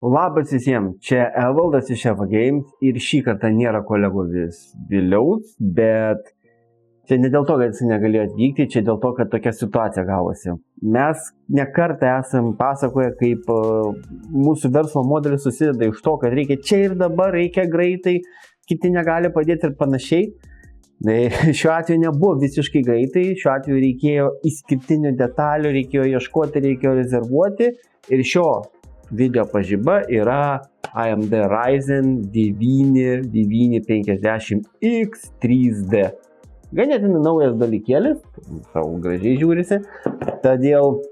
Labas visiems, čia Evaldas iš Eva Games ir šį kartą nėra kolegos Viliaus, bet čia ne dėl to, kad jis negalėjo atvykti, čia dėl to, kad tokia situacija gavosi. Mes nekartą esam pasakoję, kaip mūsų verslo modelis susideda iš to, kad reikia čia ir dabar, reikia greitai, kiti negali padėti ir panašiai. Šiuo atveju nebuvo visiškai greitai, šiuo atveju reikėjo išskirtinių detalių, reikėjo ieškoti, reikėjo rezervuoti ir šio video pažiba yra AMD Ryzen 9 9950X 3D. Ganėtinai naujas dalykėlis, savo gražiai žiūrisi, todėl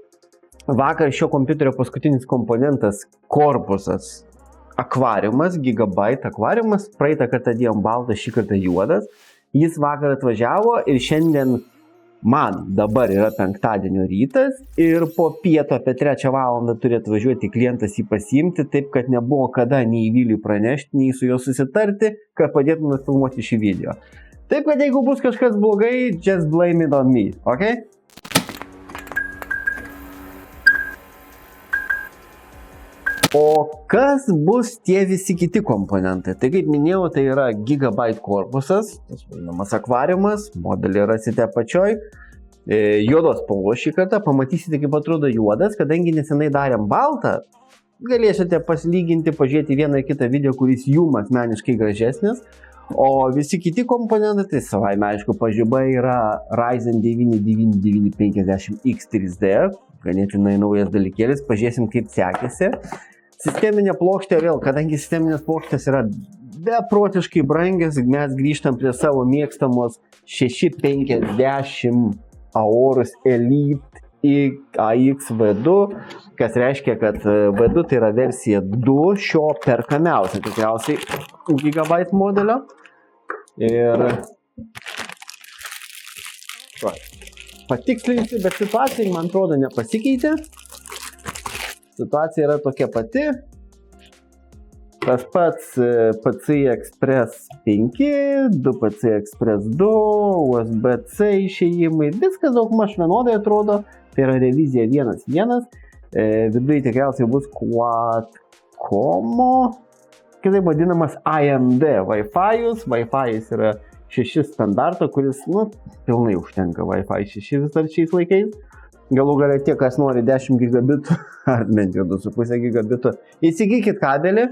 vakar šio kompiuterio paskutinis komponentas korpusas akvariumas, Gigabyte akvariumas, praeitą kartą dėjom baltas, šį kartą juodas. Jis vakar atvažiavo ir šiandien man dabar yra penktadienio rytas ir po pieto apie 3 valandą turi atvažiuoti klientas jį pasiimti, taip kad nebuvo kada nei Viliui pranešti, nei su juo susitarti, kad padėtume filmuoti šį video. Taip kad jeigu bus kažkas blogai, just blame it on me, ok? O kas bus tie visi kiti komponentai? Tai kaip minėjau, tai yra Gigabyte korpusas, tas vadinamas akvariumas, modelį rasite apačioj, juodos spalvos šį kartą, pamatysite kaip atrodo juodas, kadangi nesenai darėm baltą, galėsite pasilyginti, pažiūrėti vieną ir kitą video, kuris jums asmeniškai gražesnis, o visi kiti komponentai, tai savaime aišku, pažiba yra Ryzen 9 9950X 3D, ganėtinai naujas dalykėlis, pažiūrėsim kaip sekėsi. Sisteminė plokštė vėl, kadangi sisteminės plokštės yra beprotiškai brangios, mes grįžtam prie savo mėgstamos 650 Aorus Elite AX V2, kas reiškia, kad V2 tai yra versija 2 šio perkamiausio, tikriausiai Gigabyte modelio. Ir patikslinsiu, bet situacija, man atrodo, nepasikeitė. Situacija yra tokia pati, tas pats PCI Express 5, 2 PCI Express 2, USB-C išėjimai, viskas daugmaž vienodai atrodo, tai yra revizija 1.1, viduje tikriausiai bus Quad-Commo, kitaip vadinamas AMD Wi-Fi'us, Wi-Fi'us yra 6 standarto, kuris, pilnai užtenka Wi-Fi 6 vis dar šiais laikais. Galų galia tie, kas nori 10 gigabitų, ar bent jau 2,5 gigabitų, įsigykit kabelį.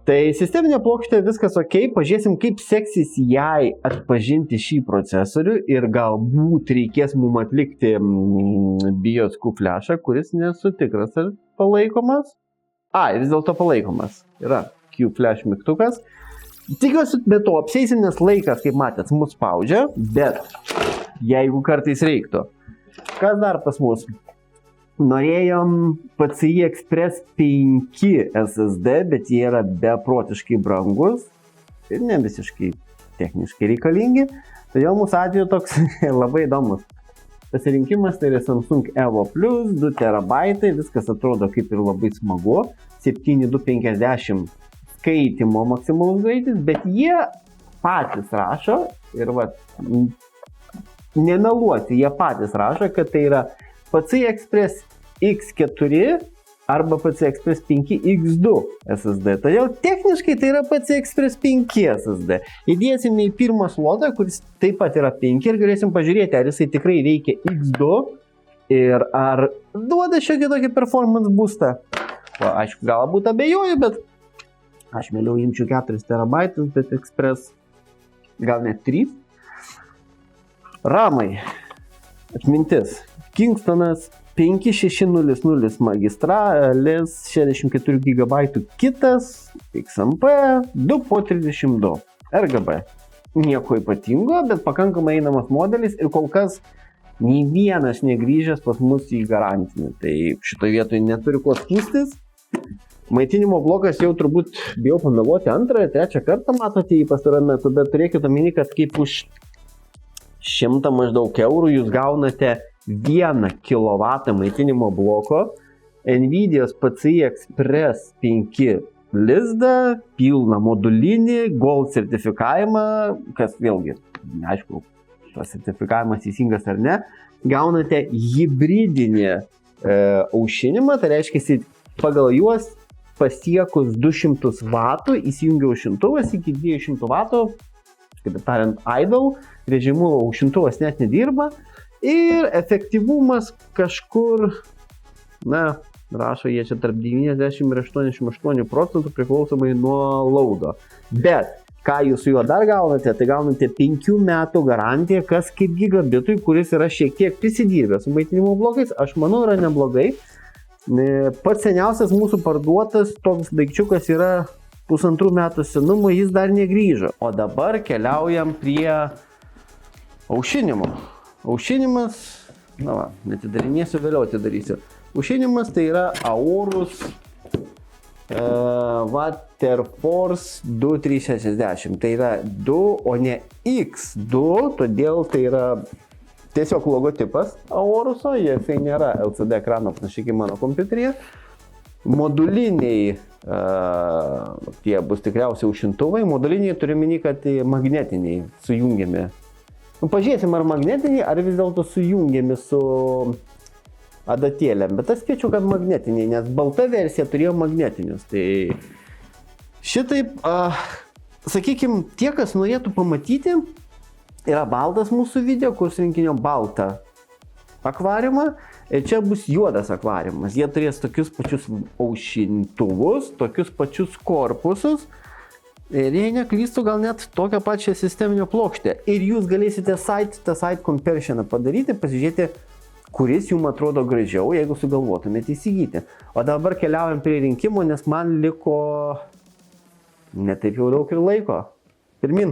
Tai sisteminė plokštė viskas ok, pažiūrėsim kaip seksis jai atpažinti šį procesorių ir galbūt reikės mums atlikti BIOS Q-flashą, kuris nesu tikras ar palaikomas. Vis dėlto palaikomas. Yra Q-flash mygtukas. Tikiuosi, bet to apseisim, nes laikas, kaip matėt, mus spaudžia, bet jeigu kartais reiktų. Kas dar pas mus? Norėjom PCI Express 5 SSD, bet jie yra beprotiškai brangus ir ne visiškai techniškai reikalingi. Todėl mūsų atveju toks labai įdomus pasirinkimas, tai yra Samsung Evo Plus, 2 TB, viskas atrodo kaip ir labai smagu, 7250 skaitimo maksimalus greitis, bet jie patys rašo ir nemeluoti, jie patys rašo, kad tai yra PCI Express X4 arba PCI Express 5 X2 SSD. Todėl techniškai tai yra PCI Express 5 SSD. Įdėsime į pirmą slotą, kuris taip pat yra 5 ir galėsim pažiūrėti, ar jisai tikrai veikia X2 ir ar duoda šiokį tokį performance boostą. Aišku, galbūt abejoju, bet aš vėliau imčiau 4 TB, bet Express gal net 3. Ramai, atmintis, Kingstonas 5600 magistralis, 64 GB kitas, XMP, 2 po 32 RGB. Nieko ypatingo, bet pakankamai einamas modelis ir kol kas nei vienas negrįžęs pas mus į garantinį. Tai šitoje vietoje neturi kuo skųstis. Maitinimo blokas jau turbūt bijau pameluoti 2, 3 kartą matote jį pastarame metu, bet turėkite omeny, kad kaip už 100 maždaug eurų jūs gaunate 1 kW maitinimo bloko, Nvidia's PCI Express 5 lizdą, pilną modulinį, Gold sertifikavimą, kas vėlgi, neaišku, tas sertifikavimas teisingas ar ne, gaunate hibridinį aušinimą, tai reiškia, pagal juos pasiekus 200 W įsijungia aušintuvas iki 200 W, kaip tariant, idle, režimu aušintuvas net nedirba ir efektyvumas kažkur, rašo jie čia tarp 90 ir 88% priklausomai nuo laudo. Bet ką jūs su juo dar gaunate, tai gaunate 5 metų garantiją, kas kaip gigabitui, kuris yra šiek tiek prisidirbęs su maitinimo blokais, aš manau yra neblogai. Pats seniausias mūsų parduotas toks daikčiukas yra 1,5 metų senumo, jis dar negrįžo. O dabar keliaujam prie aušinimo. Aušinimas, netidarinėsiu, vėliau atidarysiu. Aušinimas tai yra Aorus Waterforce 2360. Tai yra 2, o ne X2, todėl tai yra tiesiog logotipas Aoruso, jisai nėra LCD ekrano panašiai kaip mano kompiuteryje. Moduliniai, tie bus tikriausiai aušintuvai, moduliniai turiu minį, kad magnetiniai sujungiami. Pažiūrėsim, ar magnetiniai, ar vis dėlto sujungiami su adatėlėm, bet aš spėčiau, kad magnetiniai, nes balta versija turėjo magnetinius. Tai šitaip, sakykime, tie, kas norėtų pamatyti, yra baltas mūsų video, kur surinkinio baltą akvariumą ir čia bus juodas akvariumas. Jie turės tokius pačius aušintuvus, tokius pačius korpusus ir jei neklystu, gal net tokią pačią sisteminę plokštę. Ir jūs galėsite side comparison padaryti, pasižiūrėti, kuris jums atrodo gražiau, jeigu sugalvotumėte įsigyti. O dabar keliaujam prie rinkimų, nes man liko netaip jau daug ir laiko. Pirmin.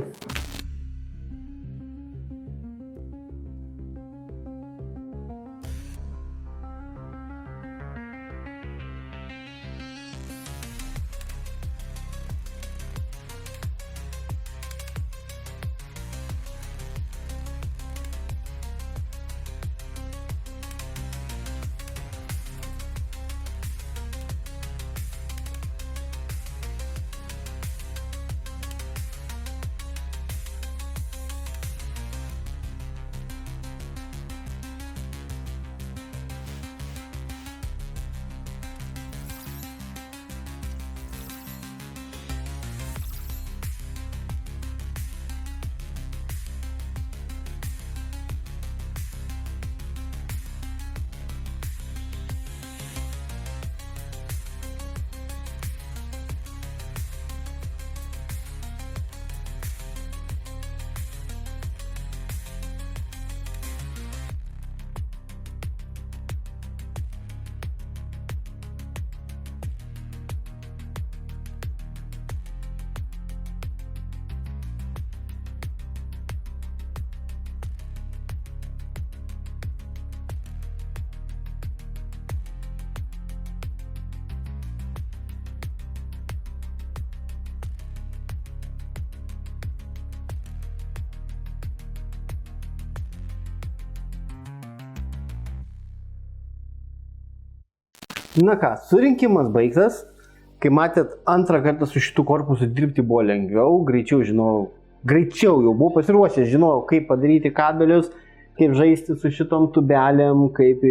Na ką, surinkimas baigtas. Kai matėt, antrą kartą su šitų korpusu dirbti buvo lengviau, greičiau jau buvau pasiruošęs, žinojau, kaip padaryti kabelius, kaip žaisti su šitom tubelėm, kaip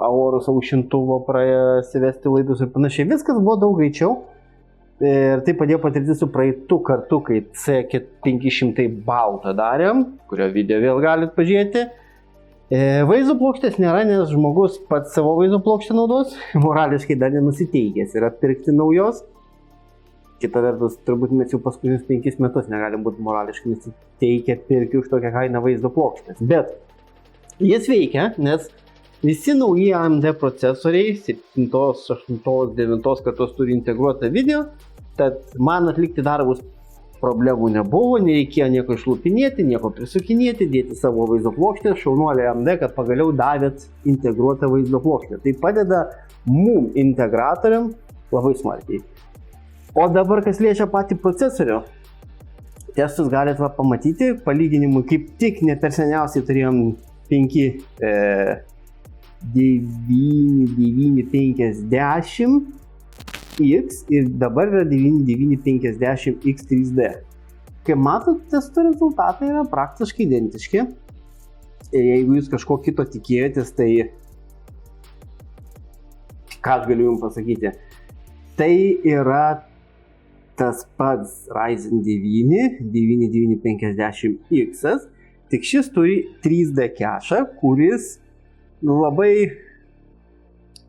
Aorus aušintuvo prasivesti laidus ir panašiai. Viskas buvo daug greičiau ir tai padėjo patirti su praeitų kartu, kai C500 baltą darėm, kurio video vėl galit pažiūrėti. Vaizdo plokštės nėra, nes žmogus pats savo vaizdo plokštę naudos, morališkai dar nenusiteikęs yra pirkti naujos. Kita vertus, turbūt mes jau paskutinius 5 metus negalim būti morališkai nusiteikę pirkti už tokią kainą vaizdo plokštės. Bet jis veikia, nes visi nauji AMD procesoriai 7, 8, 9 kartos turi integruotą video, tad man atlikti darbus problemų nebuvo, nereikėjo nieko išlupinėti, nieko prisukinėti, dėti savo vaizdo plokštę, šaunuolė AMD, kad pagaliau davėt integruotą vaizdo plokštę. Tai padeda mum integratoriam labai smarkiai. O dabar, kas liečia patį procesorių, testus galite pamatyti, palyginimui kaip tik ne per seniausiai turėjom 9950X ir dabar yra 9950X3D. Kaip matot, testų rezultatai yra praktiškai identiški. Jeigu jūs kažko kito tikėjotės, tai ką aš galiu jums pasakyti? tai yra tas pats Ryzen 9 9950X, tik šis turi 3D cache, kuris labai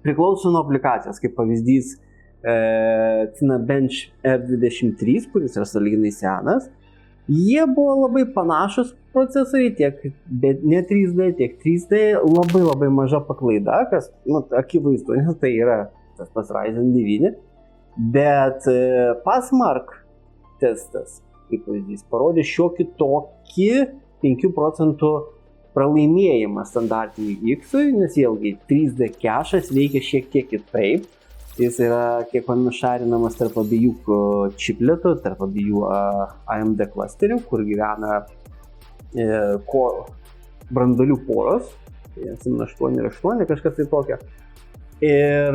priklauso nuo aplikacijos, kaip pavyzdys Cinebench R23, kuris yra sąlyginai senas. Jie buvo labai panašus procesoriai, tiek ne 3D, tiek 3D, labai maža paklaida, kas akivaizdu, nes tai yra tas pats Ryzen 9. Bet Passmark testas, kaip pavyzdys, parodė šiokį tokį 5 procentų pralaimėjimą standartiniui X-ui, nes vėlgi 3D cache'as veikia šiek tiek kitaip. Jis yra kiek nušarinamas tarp abiejų čipletų, tarp abiejų AMD klasterių, kur gyvena branduolių poros, 8 ir 8, kažkas tai tokio. Ir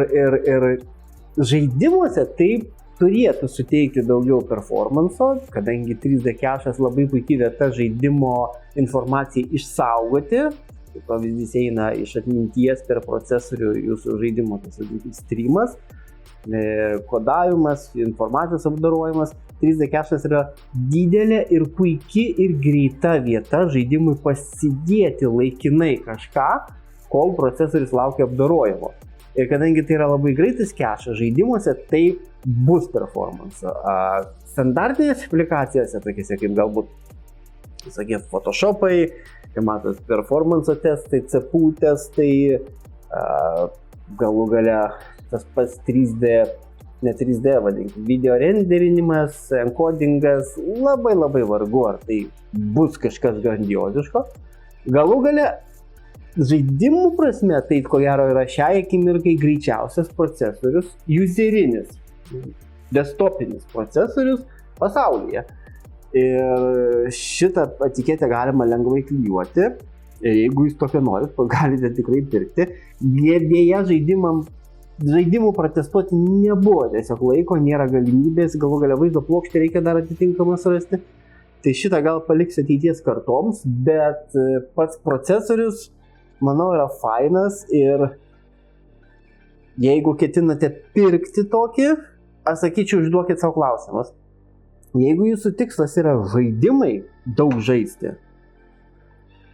žaidimuose taip turėtų suteikti daugiau performanso, kadangi 3D cache'as labai puikiai vieta žaidimo informacijai išsaugoti. Kaip pavyzdys eina iš atminties per procesorių jūsų žaidimo, tas streamas, kodavimas, informacijos apdorojimas. 3D cache'as yra didelė ir puiki ir greita vieta žaidimui pasidėti laikinai kažką, kol procesorius laukia apdorojimo. Ir kadangi tai yra labai greitas cache'as žaidimuose, tai bus performance. Standartinės aplikacijose, tokiuose kaip galbūt, sakėt, Photoshopai, kai matot performance testai, CPU testai, galų gale tas pats 3D, ne 3D vadinkim, video renderinimas, encodingas, labai vargu, ar tai bus kažkas grandioziško. Galų gale žaidimų prasme, tai ko gero yra šiai akimirkai greičiausias procesorius, userinis, desktopinis procesorius pasaulyje. Ir šitą etiketę galima lengvai klijuoti. Ir jeigu jūs tokio norit, galite tikrai pirkti. Dėja žaidimų protestuoti nebuvo, tiesiog laiko, nėra galimybės, galų gale vaizdo plokštę reikia dar atitinkamą surasti. Tai šitą gal paliks ateities kartoms, bet pats procesorius, manau, yra fainas ir jeigu ketinate pirkti tokį, aš sakyčiau, užduokit savo klausimus. Jeigu jūsų tikslas yra žaidimai, daug žaisti,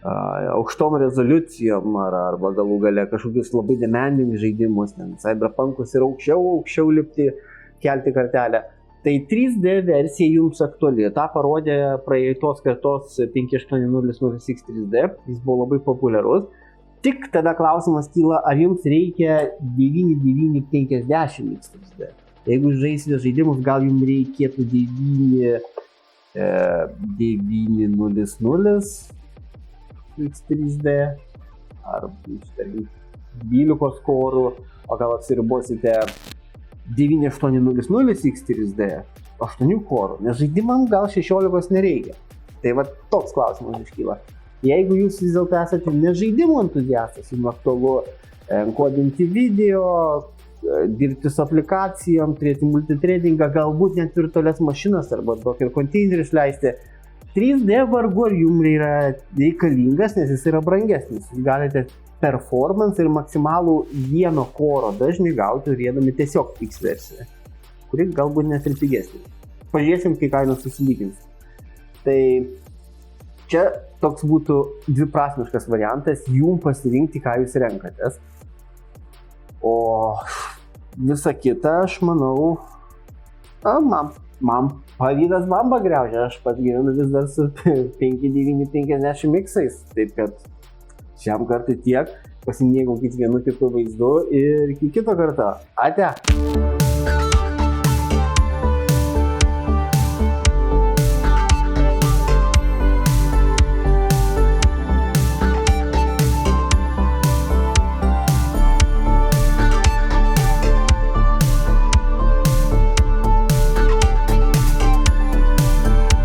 aukštom rezoliucijom arba galų gale kažkokius labai demandingus žaidimus, Cyberpunkus ir aukščiau lipti, kelti kartelę, tai 3D versija jums aktuali. Ta parodė praeitos kartos 5800X 3D, jis buvo labai populiarus. Tik tada klausimas kyla, ar jums reikia 9950X 3D. Jeigu žaisite žaidimus, gal jums reikėtų 9900X 3D ar 12 korų, o gal apsiribosite 9800X 3D 8 korų, nes žaidimam gal 16 nereikia. Tai va toks klausimas iškyla. Jeigu jūs vis dėlto esate ne žaidimų entuziastas, jums aktualu kodinti video, dirbti su aplikacijom, turėti multithreadingą, galbūt net virtualias mašinas arba Docker konteinerius leisti, 3D vargu ar jums yra reikalingas, nes jis yra brangesnis. Jūs galite performance ir maksimalų vieno koro dažnį gauti turėdami tiesiog X versiją, kuri galbūt net ir pigesnė. Pažiūrėsim, kai kainos susilygins. Tai čia toks būtų dviprasmiškas variantas, jums pasirinkti, ką jūs renkatės. O visa kita, aš manau, man pavydas bamba griaužia, aš pats gyvenu vis dar su 5950X-ais, taip kad šiam kartui tiek, pasimėgaukit vienu kitu vaizdu ir iki kito karto. Ate!